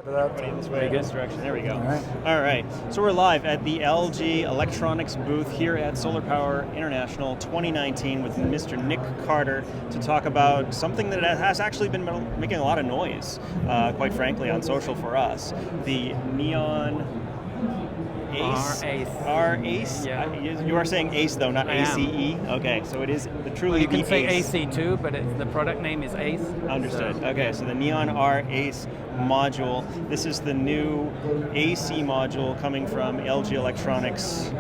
Everybody in this way, this direction. There we go. All right. So we're live at the LG Electronics booth here at Solar Power International 2019 with Mr. Nick Carter to talk about something that has actually been making a lot of noise, quite frankly, on social for us. The Neon Ace. R-Ace? Yeah. You are saying Ace though, not ACE? Okay, so it is truly well, you can the say Ace. AC too, but the product name is Ace. Understood. Okay, so the Neon R Ace module. This is the new AC module coming from LG Electronics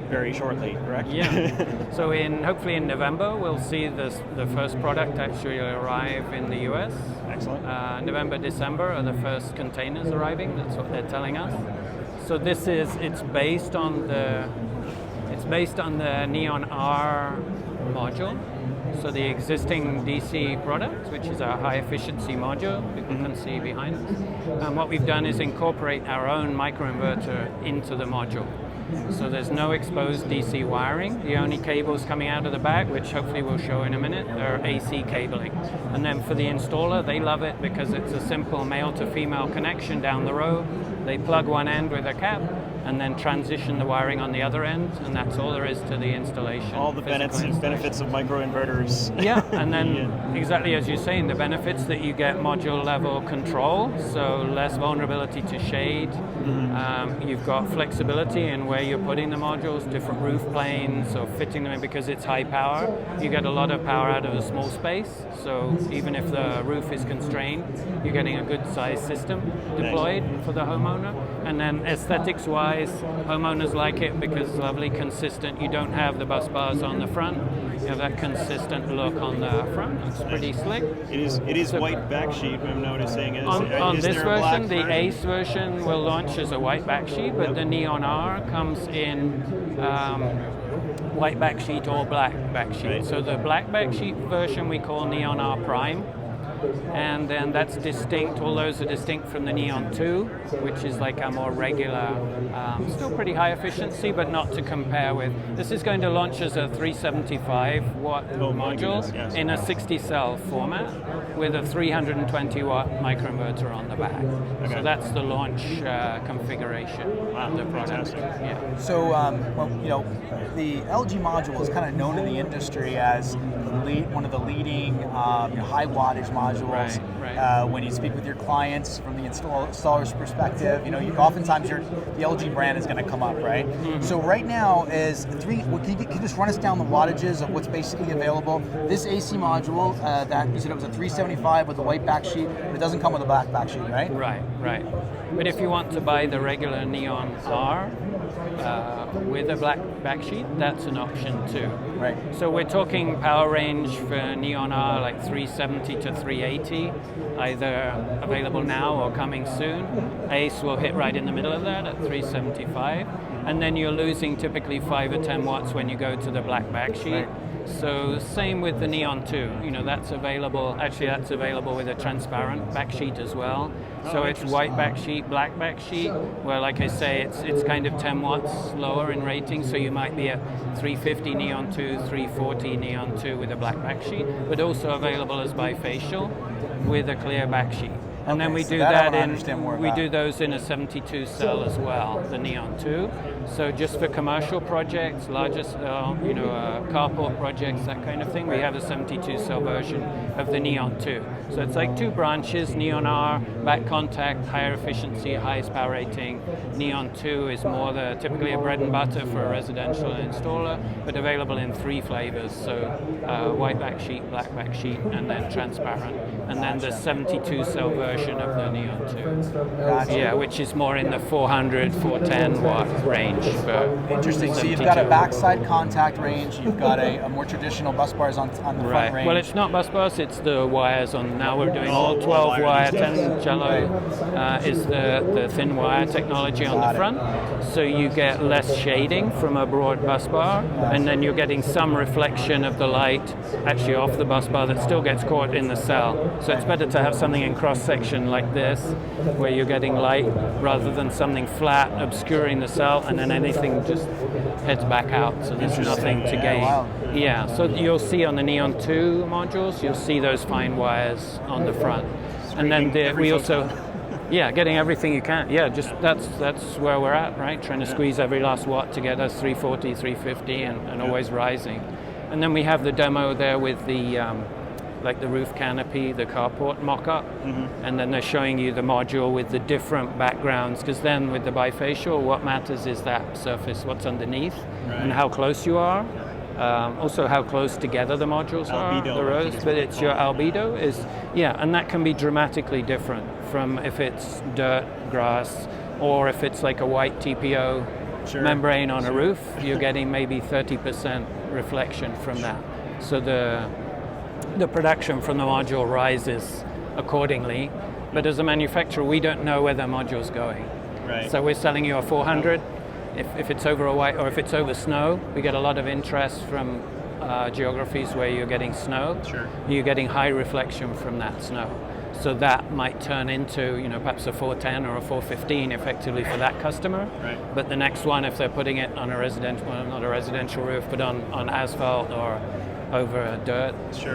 very shortly, correct? Yeah. So hopefully in November we'll see the first product actually arrive in the US. Excellent. November, December are the first containers arriving. That's what they're telling us. So it's based on the Neon R module. So the existing DC product, which is our high efficiency module, people can see behind us. And what we've done is incorporate our own microinverter into the module. So there's no exposed DC wiring. The only cables coming out of the back, which hopefully we'll show in a minute, are AC cabling. And then for the installer, they love it because it's a simple male to female connection down the row. They plug one end with a cap and then transition the wiring on the other end, and that's all there is to the installation. All the benefits of microinverters. Yeah, and then exactly as you're saying, the benefits that you get module level control, so less vulnerability to shade. You've got flexibility in where you're putting the modules, different roof planes, or fitting them in because it's high power. You get a lot of power out of a small space, so even if the roof is constrained, you're getting a good size system deployed for the homeowner. And then aesthetics-wise, homeowners like it because it's lovely, consistent. You don't have the bus bars on the front. You have that consistent look on the front. It's pretty slick. It is white backsheet, I'm noticing. On is this there a version, black the Ace version will launch as a white backsheet, but the Neon R comes in white backsheet or black backsheet. Right. So the black backsheet version we call Neon R Prime. And then that's distinct, all those are distinct from the Neon 2, which is like a more regular, still pretty high efficiency, but not to compare with. This is going to launch as a 375 watt module in a 60 cell format with a 320 watt microinverter on the back. Okay. So that's the launch configuration of the product. Yeah. So, the LG module is kind of known in the industry as one of the leading high wattage modules. Right. When you speak with your clients from the installer's perspective, oftentimes the LG brand is going to come up, right? Mm-hmm. So right now can you just run us down the wattages of what's basically available? This AC module that you said it was a 375 with a white backsheet, but it doesn't come with a black backsheet, right? Right. But if you want to buy the regular Neon R with a black backsheet, that's an option too. Right. So we're talking power range for Neon R like 370 to 380, either available now or coming soon. Ace will hit right in the middle of that at 375, and then you're losing typically 5 or 10 watts when you go to the black backsheet. Right. So same with the Neon 2, that's available with a transparent backsheet as well. So it's white backsheet, black backsheet, where like I say, it's kind of 10 watts lower in rating, so you might be at 350 Neon 2, 340 Neon 2 with a black backsheet, but also available as bifacial with a clear backsheet. And then we do do those in a 72 cell as well, the Neon 2. So just for commercial projects, larger, carport projects, that kind of thing, we have a 72 cell version of the Neon 2. So it's like two branches, Neon R, back contact, higher efficiency, highest power rating. Neon 2 is more typically a bread and butter for a residential installer, but available in 3 flavors. So white backsheet, black backsheet, and then transparent. And then the 72 cell version of the Neon 2. Gotcha. Yeah, which is more in the 400, 410 watt range. Interesting. So you've got a backside contact range, you've got a more traditional bus bars on the front range. Well, it's not bus bars, it's the wires on. Now we're doing all 12 wire, 10 jello is the thin wire technology on the front. So you get less shading from a broad bus bar, and then you're getting some reflection of the light actually off the bus bar that still gets caught in the cell. So it's better to have something in cross section like this, where you're getting light rather than something flat obscuring the cell, and then anything just heads back out. So there's nothing to gain. Yeah, so you'll see on the Neon 2 modules, you'll see those fine wires on the front. And then we also... Yeah, getting everything you can. Yeah, just that's where we're at, right? Trying to squeeze every last watt to get us 340, 350, and always rising. And then we have the demo there with the like the roof canopy, the carport mock-up, and then they're showing you the module with the different backgrounds, because then with the bifacial, what matters is that surface, what's underneath, and how close you are. Also how close together the modules are, the rows, but it's your albedo is, and that can be dramatically different from if it's dirt, grass, or if it's like a white TPO membrane on a roof, you're getting maybe 30% reflection from that. So the production from the module rises accordingly, but as a manufacturer, we don't know where the module's going. Right. So we're selling you a 400. If it's over a white, or if it's over snow, we get a lot of interest from geographies where you're getting snow. Sure. You're getting high reflection from that snow. So that might turn into, perhaps a 410 or a 415 effectively for that customer. Right. But the next one, if they're putting it on a residential, well, not a residential roof, but on asphalt or over dirt,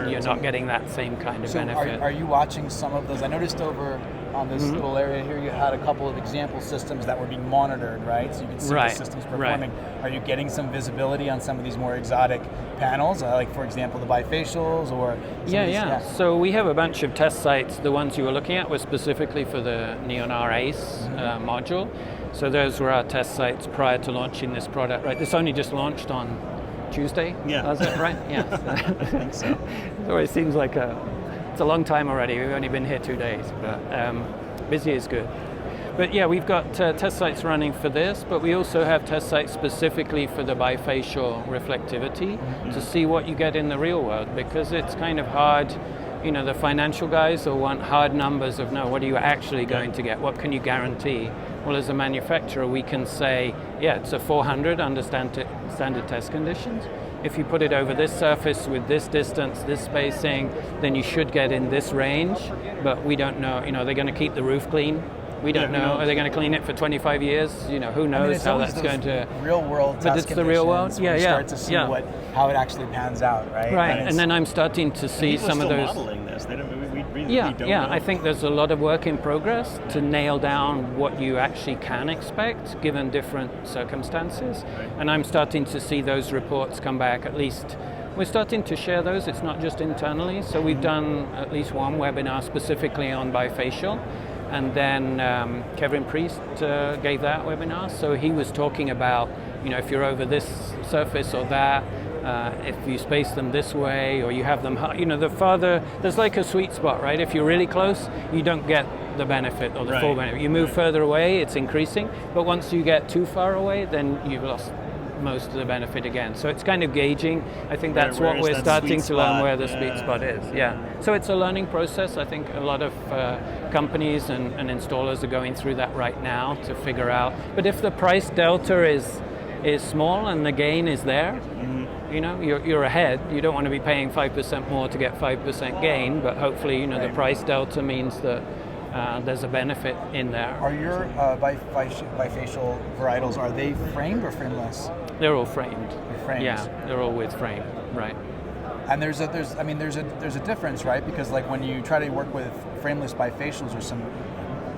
you're not getting that same kind of benefit. Are you watching some of those? I noticed over on this little area here, you had a couple of example systems that were being monitored, right? So you could see the systems performing. Are you getting some visibility on some of these more exotic panels, like for example the bifacials or? So we have a bunch of test sites. The ones you were looking at were specifically for the Neon R ACE module. So those were our test sites prior to launching this product. Right, this only just launched on Tuesday. Was it right? Yeah, I think so. It always seems like it's a long time already. We've only been here 2 days, but busy is good. But yeah, we've got test sites running for this, but we also have test sites specifically for the bifacial reflectivity to see what you get in the real world, because it's kind of hard. The financial guys will want hard numbers of, what are you actually going to get? What can you guarantee? Well, as a manufacturer, we can say, it's a 400 under standard test conditions. If you put it over this surface with this distance, this spacing, then you should get in this range, but we don't know. They're going to keep the roof clean. We don't know. Are they going to clean it for 25 years? Who knows how that's going to... real world test it's the real world. Start to see how it actually pans out, right? Right, and then I'm starting to see some of those... modeling this. They don't, we really don't know. I think there's a lot of work in progress to nail down what you actually can expect given different circumstances. Right. And I'm starting to see those reports come back. At least we're starting to share those. It's not just internally. So we've done at least one webinar specifically on bifacial. And then Kevin Priest gave that webinar. So he was talking about, if you're over this surface or that, if you space them this way or you have them, the farther, there's like a sweet spot, right? If you're really close, you don't get the benefit or the full benefit. You move further away, it's increasing. But once you get too far away, then you've lost most of the benefit again. So it's kind of gauging. I think that's what we're starting to learn, where the sweet spot is. So it's a learning process. I think a lot of companies and installers are going through that right now to figure out. But if the price delta is small and the gain is there, you're ahead. You don't want to be paying 5% more to get 5% gain, but hopefully, the price delta means that there's a benefit in there. Are your bifacial varietals, are they framed or frameless? They're all framed. They're framed. Yeah, they're all with frame, right. And there's a difference, right? Because like when you try to work with frameless bifacials, there's some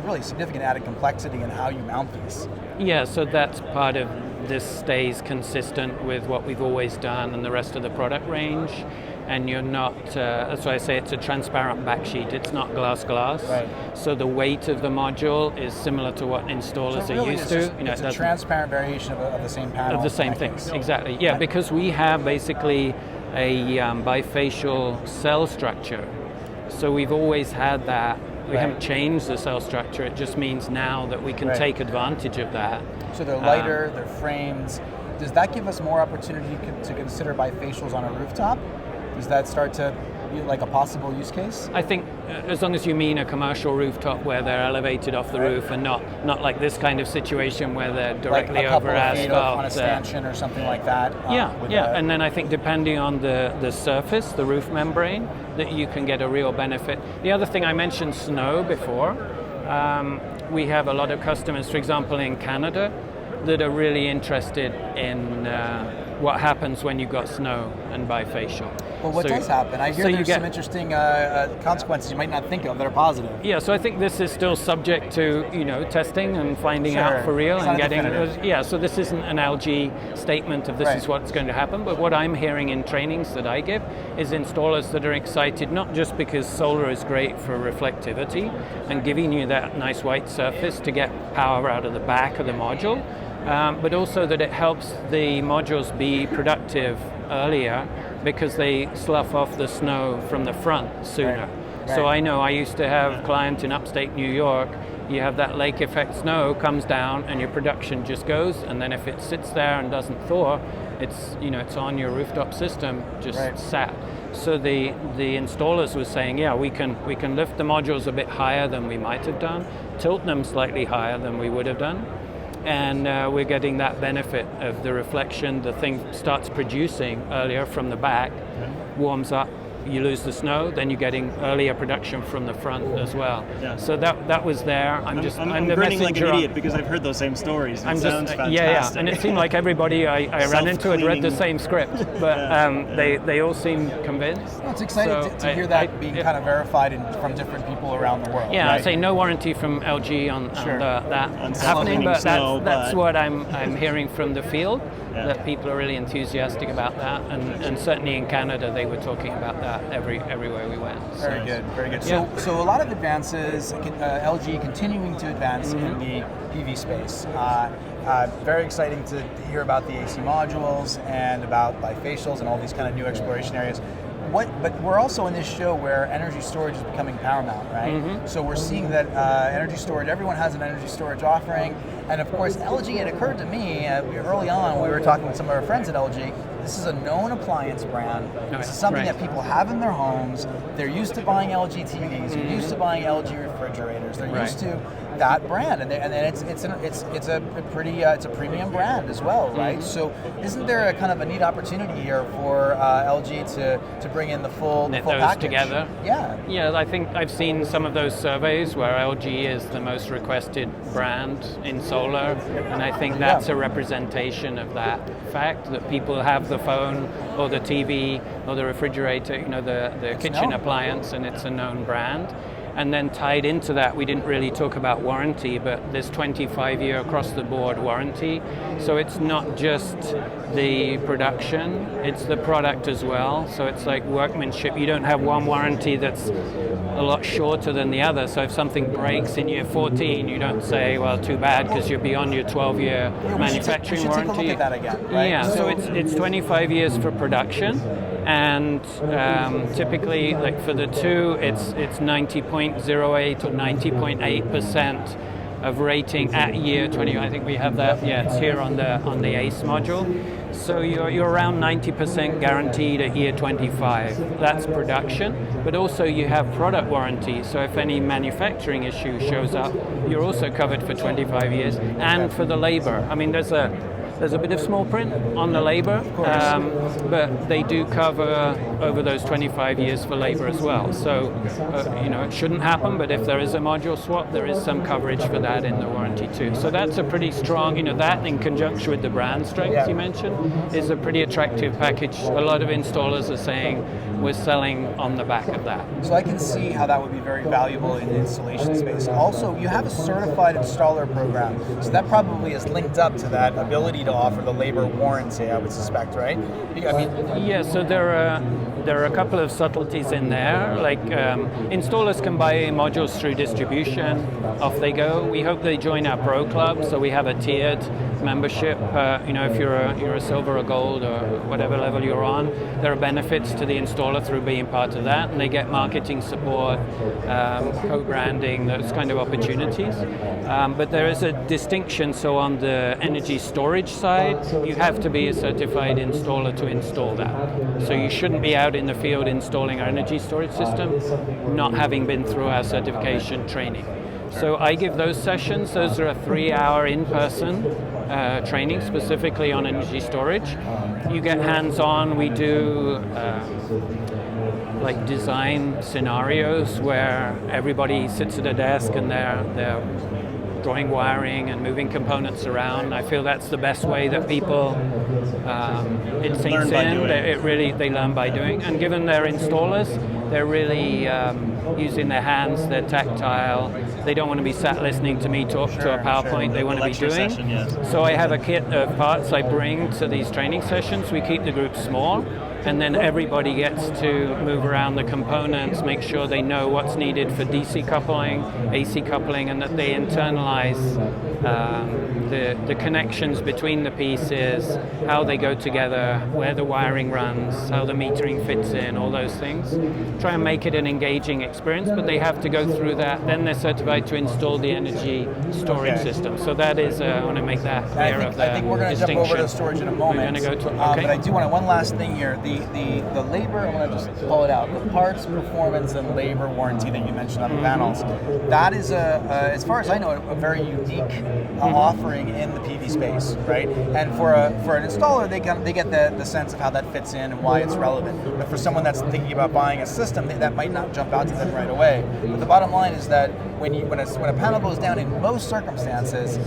really significant added complexity in how you mount these. Yeah, so that's part of this stays consistent with what we've always done and the rest of the product range. And you're not, that's why I say it's a transparent backsheet. It's not glass. Right. So the weight of the module is similar to what installers are used to. It's a transparent variation of the same panel. Of the same thing, exactly. Yeah, because we have basically a bifacial cell structure. So we've always had that. We haven't changed the cell structure. It just means now that we can take advantage of that. So they're lighter, they're framed. Does that give us more opportunity to consider bifacials on a rooftop? Does that start to be like a possible use case? I think as long as you mean a commercial rooftop where they're elevated off the roof and not like this kind of situation where they're directly like over asphalt. On a stanchion or something like that. And then I think depending on the surface, the roof membrane, that you can get a real benefit. The other thing, I mentioned snow before. We have a lot of customers, for example, in Canada, that are really interested in what happens when you've got snow and bifacial. Well, what does happen? I hear there's some interesting consequences you might not think of that are positive. Yeah, so I think this is still subject to testing and finding out for real and getting. So this isn't an LG statement of this is what's going to happen. But what I'm hearing in trainings that I give is installers that are excited not just because solar is great for reflectivity and giving you that nice white surface to get power out of the back of the module, but also that it helps the modules be productive earlier because they slough off the snow from the front sooner. Right. So I know I used to have clients in upstate New York, you have that lake effect snow comes down and your production just goes, and then if it sits there and doesn't thaw, it's on your rooftop system just sat. So the installers were saying, we can lift the modules a bit higher than we might have done, tilt them slightly higher than we would have done, and we're getting that benefit of the reflection. The thing starts producing earlier from the back, warms up, you lose the snow, then you're getting earlier production from the front as well. Yeah. So that was there. I'm the grinning like an idiot because I've heard those same stories. It sounds fantastic. Yeah, and it seemed like everybody I ran into had read the same script, but they all seem convinced. Well, it's exciting to hear that being kind of verified from different people around the world. Yeah, right? I say no warranty from LG on that happening, but that's what I'm hearing from the field. That people are really enthusiastic about that, and certainly in Canada they were talking about that everywhere we went. Very good, very good. Yeah. So a lot of advances, LG continuing to advance in the PV space. Very exciting to hear about the AC modules and about bifacials and all these kind of new exploration areas. But we're also in this show where energy storage is becoming paramount, right? Mm-hmm. So we're seeing that energy storage, everyone has an energy storage offering. And of course, LG, it occurred to me early on, we were talking with some of our friends at LG, this is a known appliance brand. This is something that people have in their homes. They're used to buying LG TVs. They're used to buying LG refrigerators. They're used to that brand, and it's a premium brand as well, right? So isn't there a kind of a neat opportunity here for LG to bring in the full package together? Yeah, I think I've seen some of those surveys where LG is the most requested brand in solar, and I think that's a representation of that fact that people have the phone or the TV or the refrigerator, the kitchen appliance, and it's a known brand. And then tied into that, we didn't really talk about warranty, but there's 25-year across-the-board warranty. So it's not just the production, it's the product as well. So it's like workmanship. You don't have one warranty that's a lot shorter than the other. So if something breaks in year 14, you don't say, well, too bad, because you're beyond your 12-year manufacturing warranty. Take a look at that again, right? Yeah, so it's 25 years for production. And typically, like for the two, it's 90.08 or 90.8% of rating at year 20. I think we have that. Yeah, it's here on the ACE module. So you're around 90% guaranteed at year 25. That's production, but also you have product warranty. So if any manufacturing issue shows up, you're also covered for 25 years, and for the labor. I mean, there's a bit of small print on the labor, but they do cover over those 25 years for labor as well. So, it shouldn't happen, but if there is a module swap, there is some coverage for that in the warranty too. So that's a pretty strong, that in conjunction with the brand strength you mentioned, is a pretty attractive package. A lot of installers are saying we're selling on the back of that. So I can see how that would be very valuable in the installation space. Also, you have a certified installer program, so that probably is linked up to that ability to offer the labor warranty, I would suspect, right? Yeah, so there are a couple of subtleties in there. Like installers can buy modules through distribution, off they go. We hope they join our Pro Club, so we have a tiered membership. If you're a silver or gold or whatever level you're on, there are benefits to the installer through being part of that, and they get marketing support, co-branding, those kind of opportunities. But there is a distinction. So on the energy storage side, you have to be a certified installer to install that. So you shouldn't be out in the field installing our energy storage system not having been through our certification training. So I give those sessions. Those are a 3-hour in-person training specifically on energy storage. You get hands-on. We do design scenarios where everybody sits at a desk and they're drawing wiring and moving components around. I feel that's the best way that people it sinks Learn by in. doing. They learn by doing. And given they're installers, they're really using their hands. They're tactile. They don't want to be sat listening to me talk to a PowerPoint. They want to be Lecture doing. session, yes. So I have a kit of parts I bring to these training sessions. We keep the group small, and then everybody gets to move around the components, make sure they know what's needed for DC coupling, AC coupling, and that they internalize the connections between the pieces, how they go together, where the wiring runs, how the metering fits in, all those things. Try and make it an engaging experience, but they have to go through that. Then they're certified to install the energy storage system. So that is, I want to make that clear of the I think we're going to jump over to storage in a moment. We're going to go to, okay. But I do want one last thing here. The labor, I'm going to just call it out, the parts, performance, and labor warranty that you mentioned on the panels, that is, as far as I know, a very unique offering in the PV space, right? And for an installer, they get the sense of how that fits in and why it's relevant. But for someone that's thinking about buying a system, that might not jump out to them right away. But the bottom line is that when a panel goes down, in most circumstances,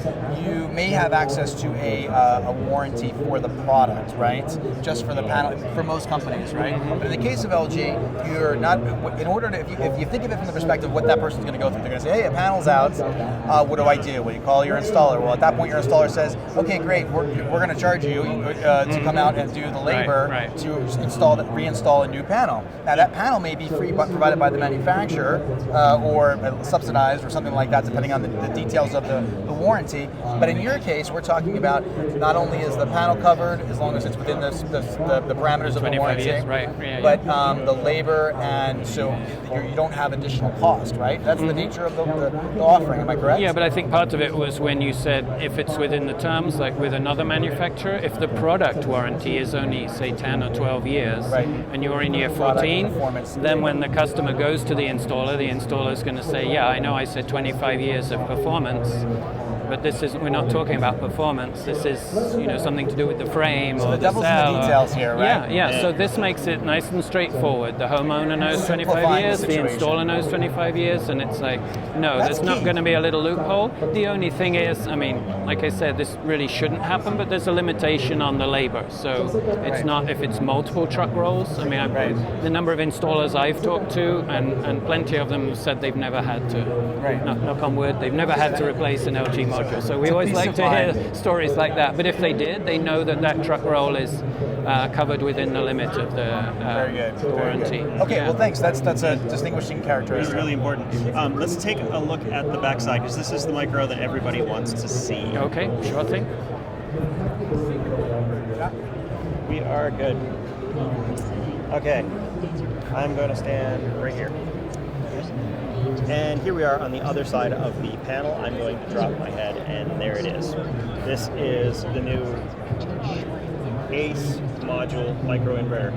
you may have access to a warranty for the product, right? Just for the panel, for most companies, right? But in the case of LG, you're not. In order to, if you think of it from the perspective of what that person's going to go through, they're going to say, "Hey, a panel's out. What do I do?" Well, you call your installer. Well, at that point, your installer says, "Okay, great. We're going to charge you to come out and do the labor to reinstall a new panel." Now, that panel may be free, but provided by the manufacturer or subsidized or something like that, depending on the details of the warranty. But in your case, we're talking about not only is the panel covered as long as it's within the parameters of the warranty, years, but the labor, and so you don't have additional cost, right? That's the nature of the offering. Am I correct? Yeah, but I think part of it was when you said if it's within the terms, like with another manufacturer, if the product warranty is only, say, 10 or 12 years, and you're in year 14, then when the customer goes to the installer is going to say, yeah, I know I said 25 years of performance, but we're not talking about performance. This is, something to do with the frame or the devil's in the details here, right? Yeah. So this makes it nice and straightforward. The homeowner knows 25 years, the installer knows 25 years, and it's like, no, there's not going to be a little loophole. The only thing is, like I said, this really shouldn't happen, but there's a limitation on the labor. So it's not if it's multiple truck rolls. The number of installers I've talked to, and plenty of them have said they've never had to, knock on wood, they've never had to replace an LG module. So we always like to hear stories like that. But if they did, they know that truck roll is covered within the limit of the warranty. Okay, well, thanks. That's a distinguishing characteristic. It's really important. Let's take a look at the backside, because this is the micro that everybody wants to see. Okay, sure thing. We are good. Okay, I'm going to stand right here. And here we are on the other side of the panel. I'm going to drop my head, and there it is. This is the new ACE module microinverter.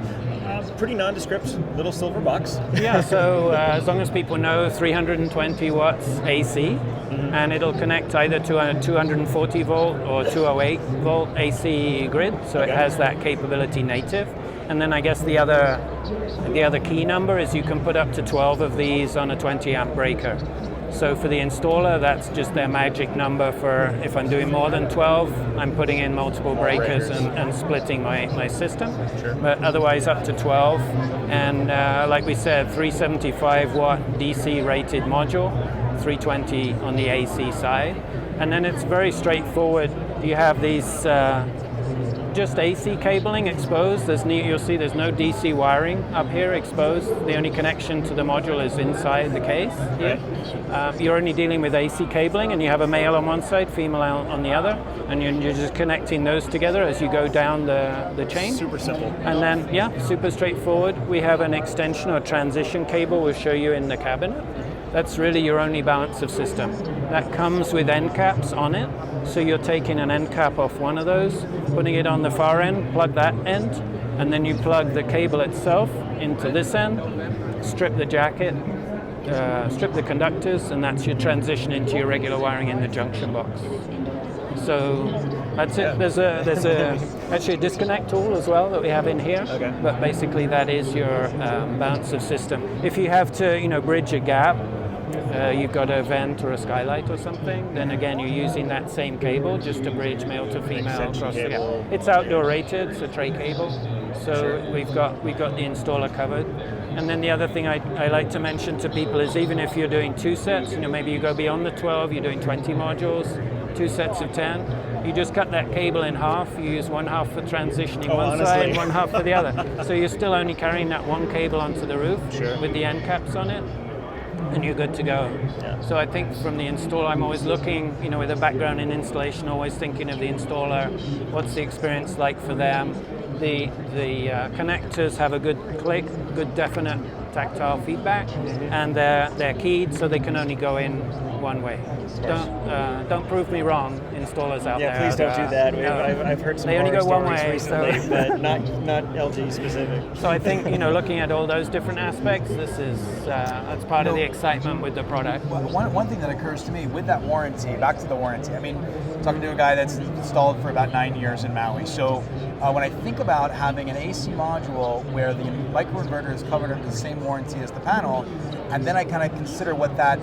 Pretty nondescript little silver box. Yeah, so as long as people know 320 watts AC, and it'll connect either to a 240 volt or 208 volt AC grid, so it has that capability native. And then I guess the other key number is you can put up to 12 of these on a 20 amp breaker. So for the installer, that's just their magic number for if I'm doing more than 12, I'm putting in multiple breakers and splitting my system. Sure. But otherwise up to 12. And like we said, 375 watt DC rated module, 320 on the AC side. And then it's very straightforward. You have these just AC cabling exposed. You'll see there's no DC wiring up here exposed. The only connection to the module is inside the case here. You're only dealing with AC cabling, and you have a male on one side, female on the other, and you're just connecting those together as you go down the chain. Super simple. And then, super straightforward. We have an extension or transition cable we'll show you in the cabinet. That's really your only balance of system. That comes with end caps on it. So you're taking an end cap off one of those, putting it on the far end, plug that end, and then you plug the cable itself into this end, strip the jacket, strip the conductors, and that's your transition into your regular wiring in the junction box. So that's it. There's actually a disconnect tool as well that we have in here. Okay. But basically that is your balance of system. If you have to, bridge a gap, you've got a vent or a skylight or something, then again you're using that same cable just to bridge male to female across the gap. It's outdoor rated, it's a tray cable, so we've got the installer covered. And then the other thing I like to mention to people is even if you're doing 2 sets, maybe you go beyond the 12, you're doing 20 modules, 2 sets of 10, you just cut that cable in half, you use one half for transitioning one side and one half for the other. So you're still only carrying that one cable onto the roof with the end caps on it, and you're good to go. Yeah. So I think from the installer, I'm always looking, with a background in installation, always thinking of the installer, what's the experience like for them. The connectors have a good click, good definite tactile feedback, and they're keyed so they can only go in one way. Don't prove me wrong, installers out there. Yeah, please don't do that. I've heard some horror stories recently, but not LG specific. So I think looking at all those different aspects, that's part of the excitement with the product. One thing that occurs to me with that warranty, back to the warranty. I mean, talking to a guy that's installed for about 9 years in Maui. So when I think about having an AC module where the microinverter is covered under the same warranty as the panel, and then I kind of consider what that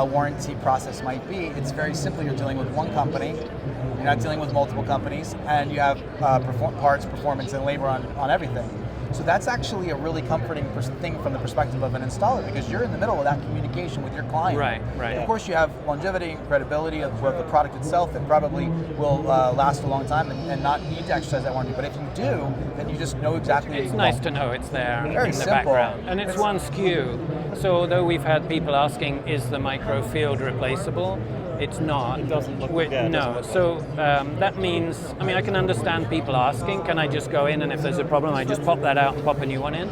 warranty process might be, it's very simple. You're dealing with one company, you're not dealing with multiple companies, and you have parts, performance, and labor on everything. So that's actually a really comforting thing from the perspective of an installer, because you're in the middle of that communication with your client. Right. Of course, you have longevity and credibility of the product itself that probably will last a long time and not need to exercise that warranty. But if you do, then you just know exactly. It's nice to know it's there Very in the simple. background, and it's one SKU. So although we've had people asking, is the micro field replaceable? It's not. It doesn't look No. So that means, I can understand people asking, can I just go in and if there's a problem, I just pop that out and pop a new one in?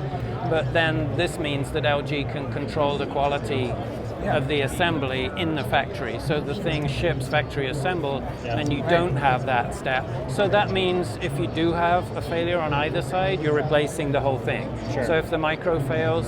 But then this means that LG can control the quality of the assembly in the factory. So the thing ships factory assembled and you don't have that step. So that means if you do have a failure on either side, you're replacing the whole thing. Sure. So if the micro fails,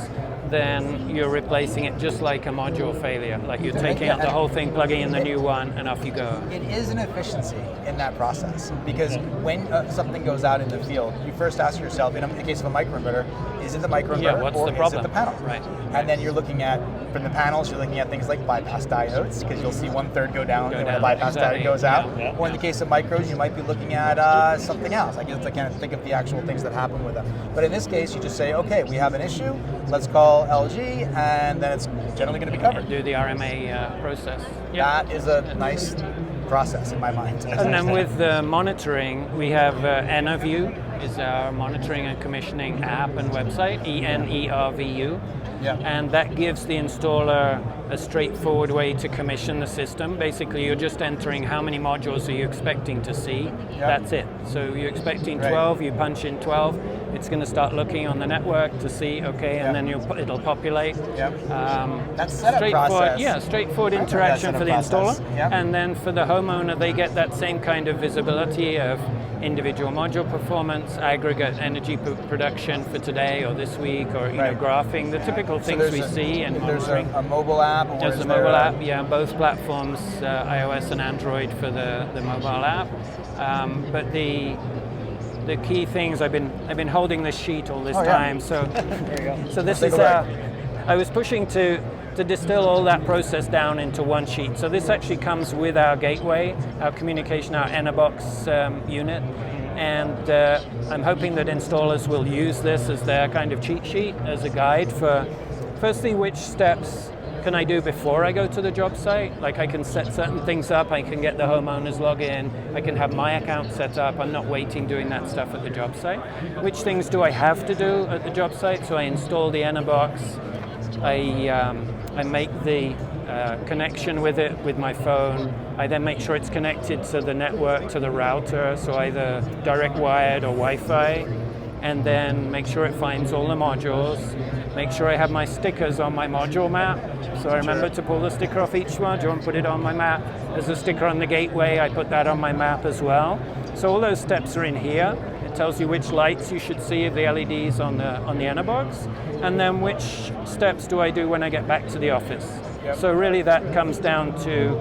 then you're replacing it just like a module failure. Like you're taking out the whole thing, plugging in the new one, and off you go. It is an efficiency in that process, because when something goes out in the field, you first ask yourself, in the case of a microinverter, is it the microinverter what's or the problem? is it the panel? Right. And then you're looking at, from the panels, you're looking at things like bypass diodes, because you'll see 1/3 go down when the bypass diode goes out. Yeah. Or in the case of micros, you might be looking at something else. I guess I can't think of the actual things that happen with them. But in this case, you just say, okay, we have an issue, let's call LG, and then it's generally going to be covered. Do the RMA process. That is a nice process in my mind. And then with the monitoring, we have EnerView is our monitoring and commissioning app and website, ENERVU. Yeah. And that gives the installer a straightforward way to commission the system. Basically, you're just entering how many modules are you expecting to see. Yeah. That's it. So you're expecting 12, you punch in 12. It's going to start looking on the network to see, okay, and then it'll populate. Yep. That's setup process. Yeah, straightforward interaction for the installer. Yep. And then for the homeowner, they get that same kind of visibility of individual module performance, aggregate energy production for today or this week, or graphing, the typical things we see in monitoring. There's a mobile app? There's a mobile app, both platforms, iOS and Android for the mobile app. But the key things, I've been holding this sheet all this time, so there you go. so this is I was pushing to distill all that process down into one sheet. So this actually comes with our gateway, our communication, our Enerbox unit, and I'm hoping that installers will use this as their kind of cheat sheet, as a guide for, firstly, which steps can I do before I go to the job site? Like I can set certain things up, I can get the homeowners log in, I can have my account set up, I'm not waiting doing that stuff at the job site. Which things do I have to do at the job site? So I install the Enerbox, I make the connection with it with my phone. I then make sure it's connected to the network, to the router, so either direct wired or Wi-Fi, and then make sure it finds all the modules. Make sure I have my stickers on my module map, so I remember to pull the sticker off each module and put it on my map. There's a sticker on the gateway, I put that on my map as well. So all those steps are in here. It tells you which lights you should see of the LEDs on the Enerbox, and then which steps do I do when I get back to the office. Yep. So really that comes down to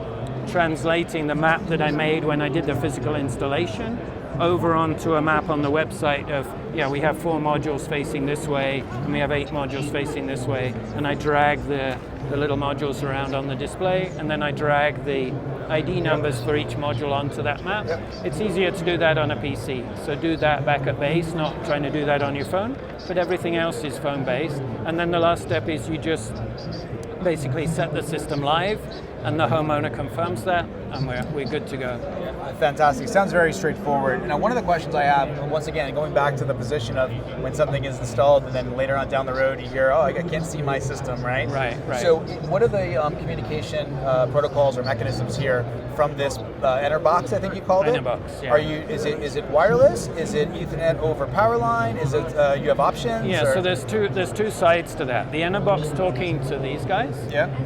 translating the map that I made when I did the physical installation over onto a map on the website of, we have 4 modules facing this way, and we have 8 modules facing this way, and I drag the little modules around on the display, and then I drag the ID numbers for each module onto that map. It's easier to do that on a PC, so do that back at base, not trying to do that on your phone, but everything else is phone-based. And then the last step is you just basically set the system live, and the homeowner confirms that, and we're good to go. Fantastic. Sounds very straightforward. Now, one of the questions I have, once again, going back to the position of when something is installed and then later on down the road you hear, I can't see my system, right? Right. So what are the communication protocols or mechanisms here from this Enterbox, I think you called it? Enterbox, yeah. Is it wireless? Is it Ethernet over power line? Is it, you have options? Yeah, or? so there's two sides to that. The Enterbox talking to these guys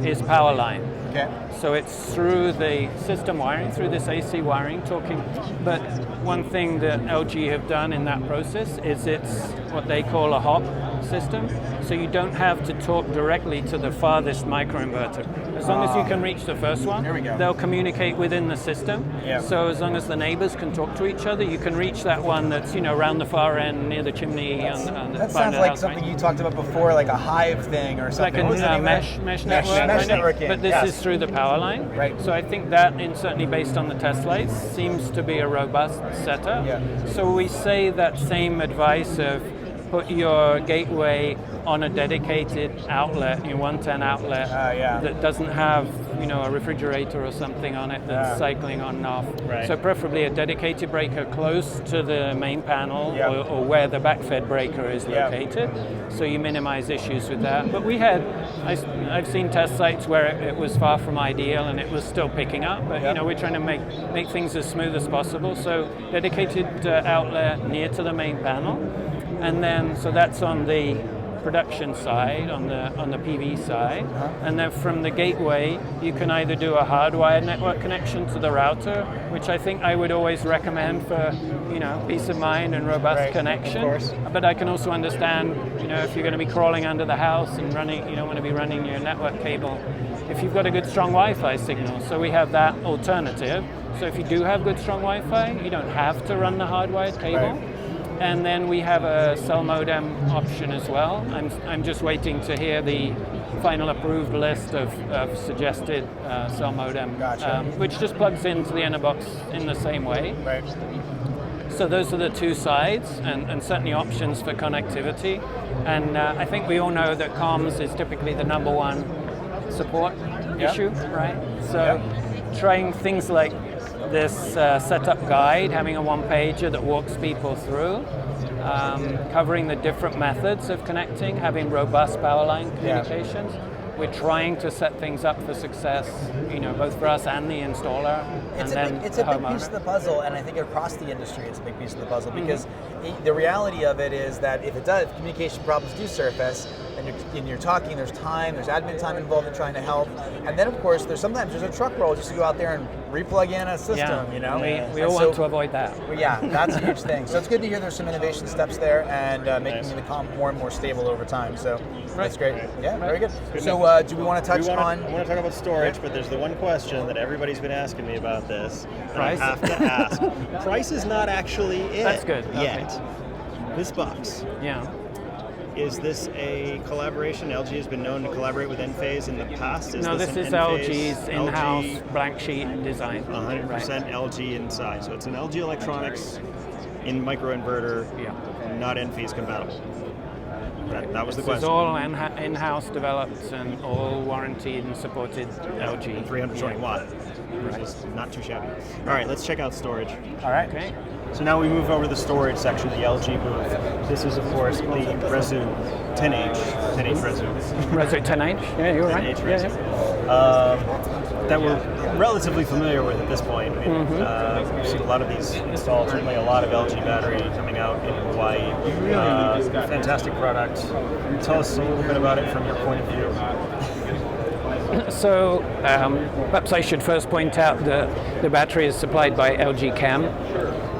is power line. Okay. So it's through the system wiring, through this AC wiring talking. But one thing that LG have done in that process is it's what they call a hop system. So you don't have to talk directly to the farthest microinverter. As long as you can reach the first one, they'll communicate within the system. Yeah. So as long as the neighbors can talk to each other, you can reach that one that's around the far end near the chimney. That sounds like something you talked about before, like a Hive thing or something. Like a mesh network. Mesh networking. But this is through the power line. Right. So I think that, certainly based on the test lights, seems to be a robust setup. Yeah. So we say that same advice of put your gateway on a dedicated outlet, your 110 outlet that doesn't have a refrigerator or something on it that's cycling on and off. Right. So preferably a dedicated breaker close to the main panel or where the backfed breaker is located. So you minimize issues with that. But I've seen test sites where it was far from ideal and it was still picking up. But we're trying to make things as smooth as possible. So dedicated outlet near to the main panel. And then, so that's on the production side, on the PV side, and then from the gateway you can either do a hardwired network connection to the router, which I think I would always recommend for peace of mind and robust connection. Of course. But I can also understand if you're going to be crawling under the house and running, you don't want to be running your network cable. If you've got a good strong Wi-Fi signal, so we have that alternative. So if you do have good strong Wi-Fi, you don't have to run the hardwired cable. Right. And then we have a cell modem option as well. I'm just waiting to hear the final approved list of suggested cell modem, which just plugs into the Enterbox in the same way. Right. So those are the two sides, and certainly options for connectivity. And I think we all know that comms is typically the number one support issue, right? So trying things like this setup guide, having a one-pager that walks people through, covering the different methods of connecting, having robust power line communications. We're trying to set things up for success, both for us and the installer. It's a big piece of the puzzle, and I think across the industry it's a big piece of the puzzle because the reality of it is that if communication problems do surface, and you're talking, there's time, there's admin time involved in trying to help, and then of course sometimes there's a truck roll just to go out there and replug in a system, We all want to avoid that. Well, that's a huge thing. So it's good to hear there's some innovation steps there and making the comp more and more stable over time. So that's great. Yeah, very good. So do we want to touch on? I want to talk about storage, but there's the one question that everybody's been asking me about this. Price? I have to ask. Price is not actually it. That's good. Yet. Okay. This box. Yeah. Is this a collaboration? LG has been known to collaborate with Enphase in the past. No, this is LG's in-house blank sheet design. 100% LG inside. So it's an LG Electronics in microinverter, not Enphase compatible. That was the question. It's all in-house developed and all warranted and supported LG. 320 watt, which is not too shabby. All right, let's check out storage. All right. Okay. So now we move over to the storage section of the LG booth. This is, of course, the Resu 10H Resu. Resu 10H? Yeah, you're right. 10H Resu. That we're relatively familiar with at this point. We've seen a lot of these installed, certainly a lot of LG battery coming out in Hawaii. Fantastic product. Tell us a little bit about it from your point of view. So perhaps I should first point out that the battery is supplied by LG Chem,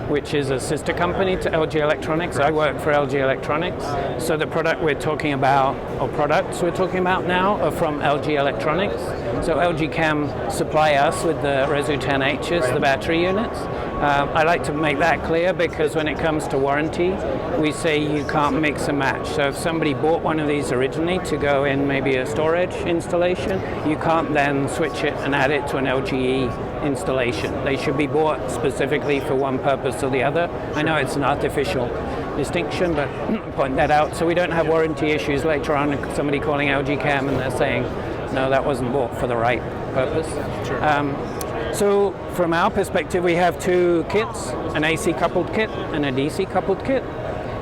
which is a sister company to LG Electronics. I work for LG Electronics. So the product we're talking about, or products we're talking about now, are from LG Electronics. So LG Chem supply us with the Resu 10Hs, the battery units, I like to make that clear because when it comes to warranty, we say you can't mix and match. So if somebody bought one of these originally to go in maybe a storage installation, you can't then switch it and add it to an LGE installation. They should be bought specifically for one purpose or the other. I know it's an artificial distinction, but point that out so we don't have warranty issues later on, somebody calling LG Chem and they're saying, no, that wasn't bought for the right purpose. Sure. So from our perspective, we have two kits, an AC coupled kit and a DC coupled kit,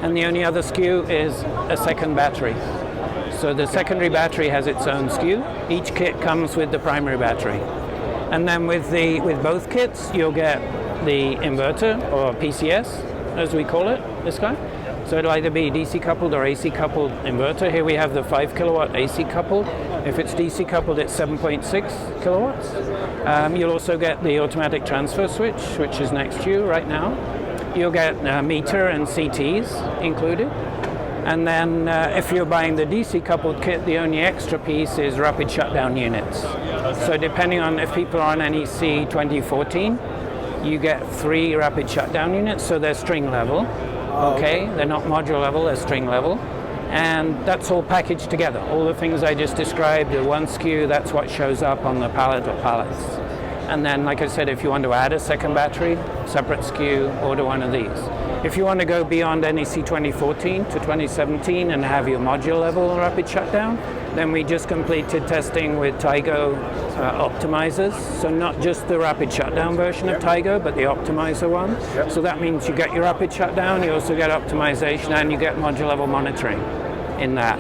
and the only other SKU is a second battery. So the secondary battery has its own SKU. Each kit comes with the primary battery. And then with both kits, you'll get the inverter, or PCS, as we call it, this guy. So it'll either be DC coupled or AC coupled inverter. Here we have the 5 kilowatt AC coupled. If it's DC coupled, it's 7.6 kilowatts. You'll also get the automatic transfer switch, which is next to you right now. You'll get a meter and CTs included. And then if you're buying the DC coupled kit, the only extra piece is rapid shutdown units. So depending on if people are on NEC 2014, you get 3 rapid shutdown units, so they're string level. Okay, they're not module level, they're string level. And that's all packaged together. All the things I just described, the one SKU, that's what shows up on the pallet or pallets. And then, like I said, if you want to add a second battery, separate SKU, order one of these. If you want to go beyond NEC 2014 to 2017 and have your module level rapid shutdown, then we just completed testing with Tigo optimizers. So not just the rapid shutdown version of Tigo, but the optimizer one. So that means you get your rapid shutdown, you also get optimization, and you get module level monitoring in that.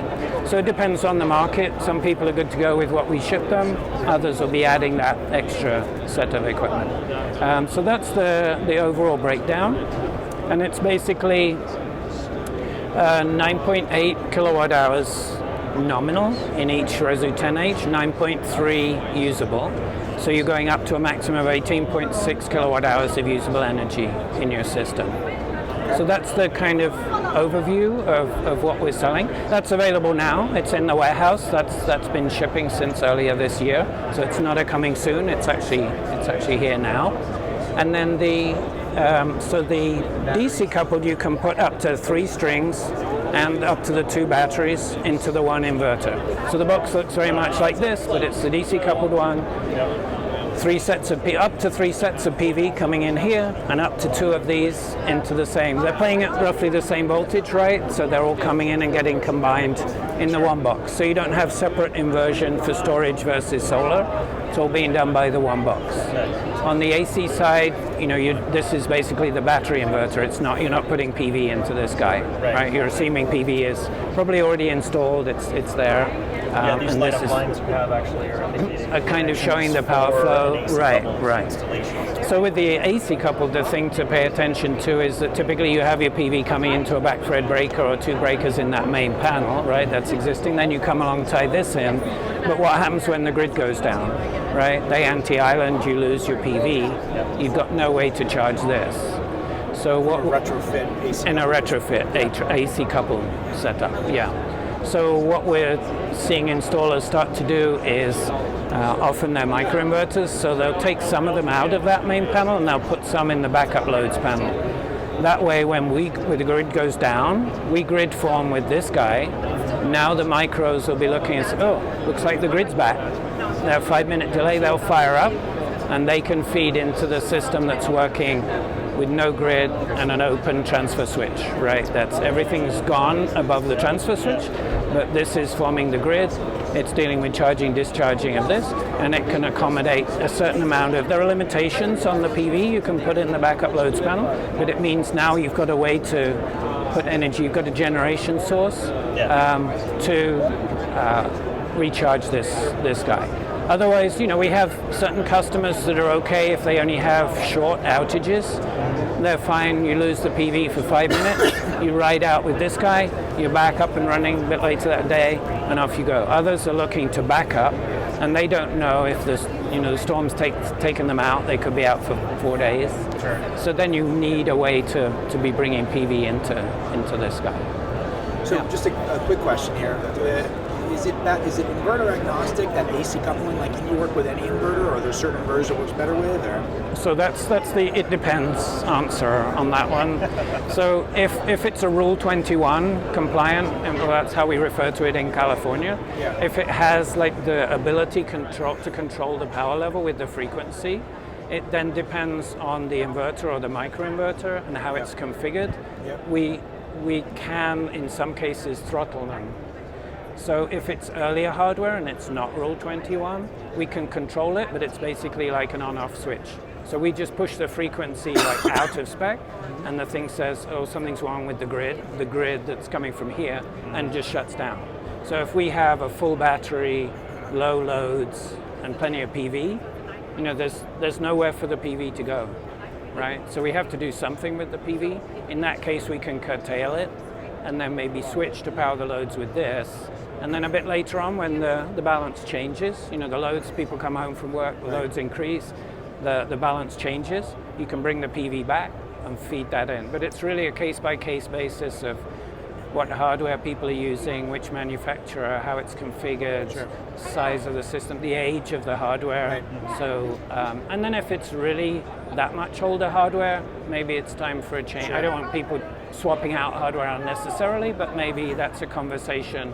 So it depends on the market. Some people are good to go with what we ship them. Others will be adding that extra set of equipment. So that's the overall breakdown. And it's basically 9.8 kilowatt hours nominal in each Resu 10H, 9.3 usable. So you're going up to a maximum of 18.6 kilowatt hours of usable energy in your system. So that's the kind of overview of what we're selling. That's available now. It's in the warehouse. That's been shipping since earlier this year. So it's not a coming soon. It's actually here now. And then the DC coupled, you can put up to 3 strings and up to the 2 batteries into the one inverter. So the box looks very much like this, but it's the DC coupled one. Up to 3 sets of PV coming in here, and up to 2 of these into the same. They're playing at roughly the same voltage, right? So they're all coming in and getting combined in the one box. So you don't have separate inversion for storage versus solar. It's all being done by the one box. On the AC side, this is basically the battery inverter. You're not putting PV into this guy, right? You're assuming PV is probably already installed. It's there. These light up lines you have actually are kind of showing the power flow. Right. So with the AC coupled, the thing to pay attention to is that typically you have your PV coming into a backthread breaker or 2 breakers in that main panel, right? That's existing. Then you come along, tie this in. But what happens when the grid goes down, right? They anti-island, you lose your PV. You've got no way to charge this. So what? Retrofit AC. In a retrofit AC coupled setup, yeah. So what we're seeing installers start to do is often they're microinverters, so they'll take some of them out of that main panel and they'll put some in the backup loads panel. That way when the grid goes down, we grid form with this guy. Now the micros will be looking and say, oh, looks like the grid's back. They have a 5-minute delay, they'll fire up and they can feed into the system that's working with no grid and an open transfer switch, right? Everything's gone above the transfer switch, but this is forming the grid. It's dealing with charging, discharging of this, and it can accommodate a certain amount of, there are limitations on the PV you can put in the backup loads panel, but it means now you've got a way to put energy, you've got a generation source to recharge this guy. Otherwise, we have certain customers that are okay if they only have short outages. They're fine, you lose the PV for 5 minutes, you ride out with this guy, you're back up and running a bit later that day, and off you go. Others are looking to back up, and they don't know if the storm's taken them out. They could be out for 4 days. Sure. So then you need a way to be bringing PV into this guy. So just a quick question here. is it inverter agnostic, that AC coupling? Like, can you work with any inverter, or are there certain inverters it works better with? Or? So that's the it depends answer on that one. So if it's a Rule 21 compliant, and well, that's how we refer to it in California. Yeah. If it has like the ability to control the power level with the frequency, it then depends on the inverter or the microinverter and how it's configured. Yep. We can, in some cases, throttle them. So if it's earlier hardware and it's not Rule 21, we can control it, but it's basically like an on-off switch. So we just push the frequency like out of spec, and the thing says, oh, something's wrong with the grid that's coming from here, and just shuts down. So if we have a full battery, low loads, and plenty of PV, you know, there's nowhere for the PV to go, right? So we have to do something with the PV. In that case, we can curtail it, and then maybe switch to power the loads with this. And then a bit later on, when the balance changes, you know, the loads, people come home from work, the loads increase, the balance changes, you can bring the PV back and feed that in. But it's really a case-by-case basis of what hardware people are using, which manufacturer, how it's configured, Sure. size of the system, the age of the hardware. Right. So, and then if it's really that much older hardware, maybe it's time for a change. Sure. I don't want people swapping out hardware unnecessarily, but maybe that's a conversation.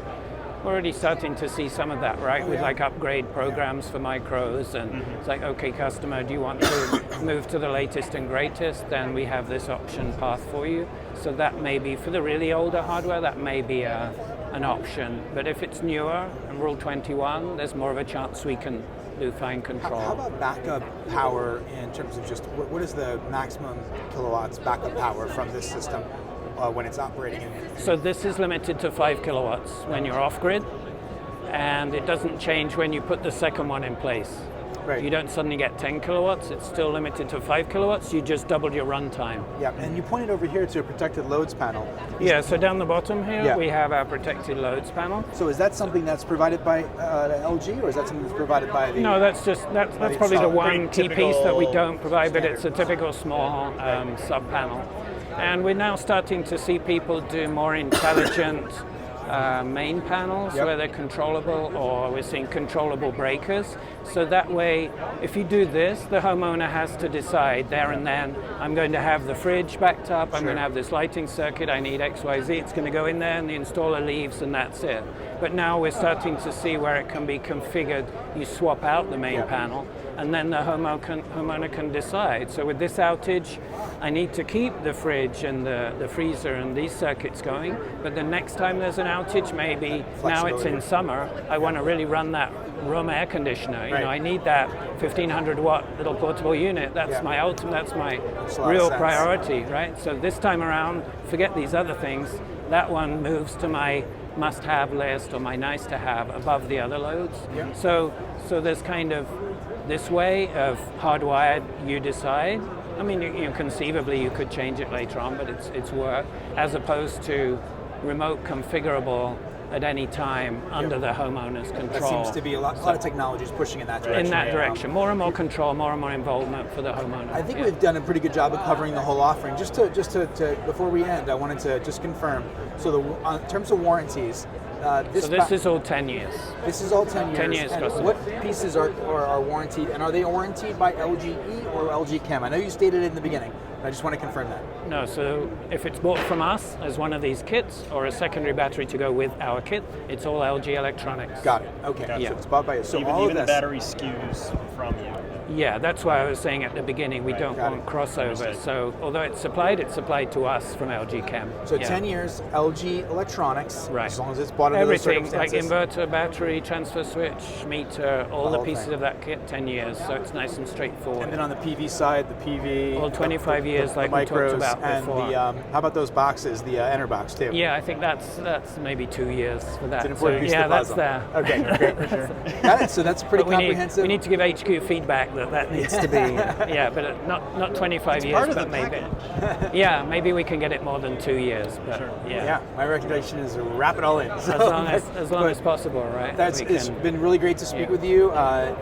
We're already starting to see some of that, right? With like upgrade programs for micros, and it's like, okay, customer, do you want to move to the latest and greatest? Then we have this option path for you. So that may be, for the really older hardware, that may be an option. But if it's newer and Rule 21, there's more of a chance we can do fine control. How about backup power in terms of just, what is the maximum kilowatts backup power from this system when it's operating? So this is limited to 5 kilowatts when you're off grid, and it doesn't change when you put the second one in place. Right. You don't suddenly get 10 kilowatts, it's still limited to 5 kilowatts, you just doubled your runtime. Yeah, and you pointed over here to a protected loads panel. Yeah, so down the bottom here, Yeah. we have our protected loads panel. So is that something that's provided by LG, or is that something that's provided by the... No, that's probably the one key piece that we don't provide, but standard. it's a typical small sub-panel. And we're now starting to see people do more intelligent main panels where they're controllable, or we're seeing controllable breakers. So that way, if you do this, the homeowner has to decide there and then, I'm going to have the fridge backed up, I'm going to have this lighting circuit, I need XYZ, it's going to go in there, and the installer leaves, and that's it. But now we're starting to see where it can be configured, you swap out the main panel, and then the homeowner can decide. So with this outage, I need to keep the fridge and the freezer and these circuits going, but the next time there's an outage, maybe now it's in summer, I want to really run that room air conditioner. You know, I need that 1500 watt little portable unit. That's my ultimate, that's my real priority, right? So this time around, forget these other things. That one moves to my must-have list or my nice-to-have above the other loads. So there's kind of this way of hardwired, you decide. I mean, you know, conceivably you could change it later on, but it's work, as opposed to remote configurable at any time under the homeowner's control. That seems to be a lot of technologies pushing in that direction. In that direction. More and more control, more and more involvement for the homeowner. I think we've done a pretty good job of covering the whole offering. Just to before we end, I wanted to just confirm. So in terms of warranties, this is all 10 years. This is all 10 years. 10 years. And what pieces are warranted, and are they warranted by LGE or LG Chem? I know you stated it in the beginning. I just want to confirm that. No, so if it's bought from us as one of these kits or a secondary battery to go with our kit, it's all LG Electronics. Got it. Okay. Yeah. So it's bought by you. So even, all even of the this. battery SKUs from you. Yeah, that's why I was saying at the beginning we don't want crossover. Understood. So although it's supplied to us from LG Chem. So 10 years, LG Electronics, right. As long as it's bought under everything, those like circumstances. inverter, battery, transfer switch, meter, all the whole pieces thing. of that kit, 10 years. So it's nice and straightforward. And then on the PV side, the PV... All 25 years, like we talked about and before. how about those boxes, the Enterbox too? Yeah, I think that's maybe 2 years for that. It's an important piece yeah, of the that's puzzle. there. Okay, great. Got it. So that's pretty But comprehensive. we need to give HQ feedback that needs to be, yeah, but not 25 years, part of but the maybe. package. Yeah, maybe we can get it more than 2 years, but Sure. yeah. My recommendation is wrap it all in. So, As long as possible, right? It's been really great to speak with you,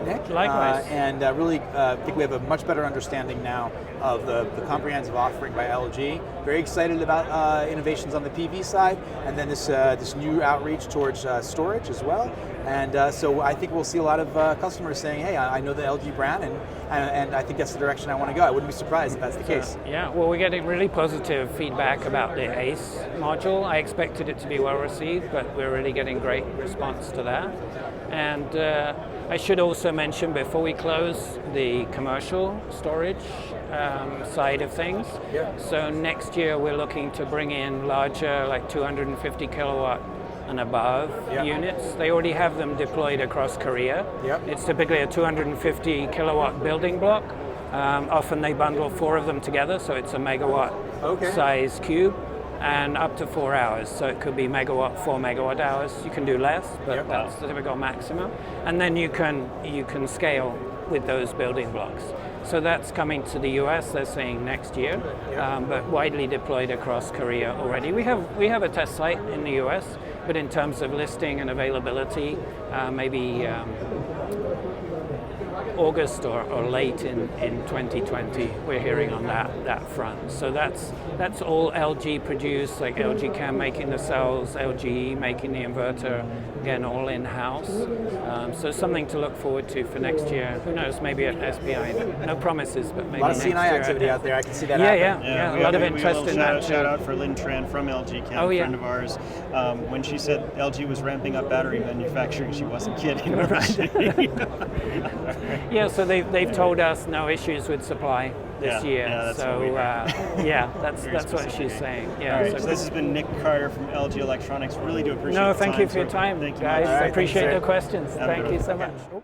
Nick. Likewise. And really think we have a much better understanding now of the comprehensive offering by LG. Very excited about innovations on the PV side, and then this new outreach towards storage as well. And so I think we'll see a lot of customers saying, hey, I know the LG brand, and I think that's the direction I want to go. I wouldn't be surprised if that's the case. Yeah, well, we're getting really positive feedback about the ACE module. I expected it to be well received, but we're really getting great response to that. And I should also mention before we close the commercial storage side of things. Yeah. So next year we're looking to bring in larger, like 250 kilowatt and above units. They already have them deployed across Korea. Yep. It's typically a 250 kilowatt building block. Often they bundle 4 of them together, so it's a megawatt size cube, and up to 4 hours. So it could be megawatt, 4 megawatt hours. You can do less, but that's the typical maximum. And then you can scale with those building blocks. So that's coming to the US, they're saying next year, but widely deployed across Korea already. We have a test site in the US, but in terms of listing and availability, maybe August or late in 2020, we're hearing on that front. So that's all LG produced, like LG Chem making the cells, LG making the inverter, again, all in-house. So something to look forward to for next year. Who knows, maybe at SPI. No promises, but maybe A lot of next CNI year. activity out there. I can see that happening. Yeah, a lot of interest in that too. Shout out for Lynn Tran from LG Chem, friend of ours. When she said LG was ramping up battery manufacturing, she wasn't kidding. Yeah, so they've told us no issues with supply this year. Yeah, that's so that's what she's saying. Yeah. All right, so this has been Nick Carter from LG Electronics. Really do appreciate No, the thank time, you for your sir. time, Thank you guys. much. I appreciate the thanks, questions. Have a Thank good you one. so Okay. much.